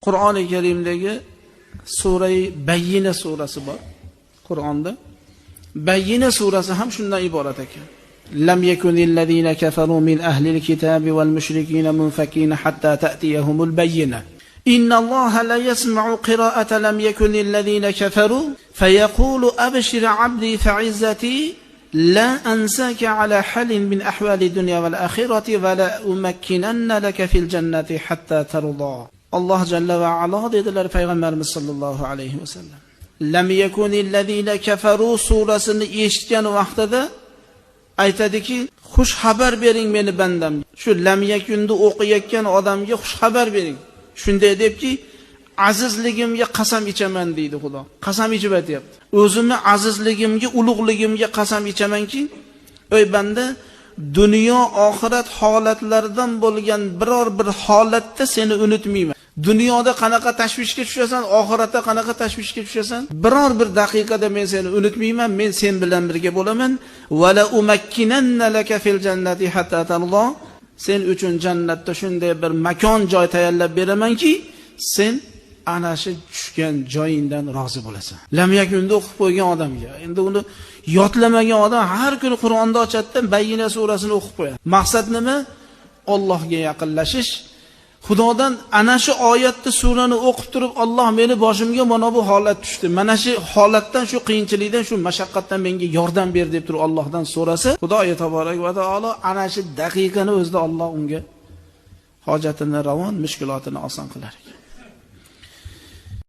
Qur'oni Karimdagi Sura-i Bayyina surasi bor. Qur'onda Bayyina surasi ham shundan iborat ekan. Lam yakunil ladina kafaru min ahli al-kitabi wal mushrikina munfakina hatta ta'tiyahumul bayyina. Inna Allaha la yasma'u qira'ata lam yakunil ladina kafaru fayaqulu abshir 'abdi fa'izzati la ansaka 'ala halin min ahwali dunya wal akhirati wa la umakkinanna laka fil jannati hatta tarda. Allah jalla va ala dedilar payg'ambarimiz sollallohu alayhi vasallam. Lam yakunil ladina kafaru surasini eshitgan vaqtida aytadiki, xush xabar bering meni bandam. Shu lam yakunda o'qiyotgan odamga xush xabar bering. Shunday debki, azizligimga qasam ichaman deydi Xudo. Qasam ichib aytayapti. O'zimni azizligimga, ulug'ligimga qasam ichamanki, ey banda, dunyo oxirat holatlaridan bo'lgan biror bir holatda seni unutmayman. Dunyoda qanaqa tashvishga tushasan, oxiratda qanaqa tashvishga tushasan, biror bir daqiqada men seni unutmayman, men sen bilan birga bo'laman. Wala umakkinanna laka fil jannati hatta tarda. Sen uchun jannatda shunday bir makon joy tayyorlab beramanki, sen ana shu tushgan joyingdan rozi bo'lasan. Lam yakunda o'qib qo'ygan odamga, endi uni yodlamagan odam har kuni Qur'onda ochadi, Bayyina surasini o'qib qo'yadi. Maqsad nima? Allohga yaqinlashish. Xudodan ana shu oyatni surani o'qib turib, Alloh meni boshimga mana bu holat tushdi. Mana shu holatdan, shu qiyinchilikdan, shu mashaqqatdan menga yordam ber deb turib Allohdan so'rasa, Xudo taborak va taolo ana shu daqiqani o'zida Alloh unga hojatini ravon, mushkulotini oson qilar.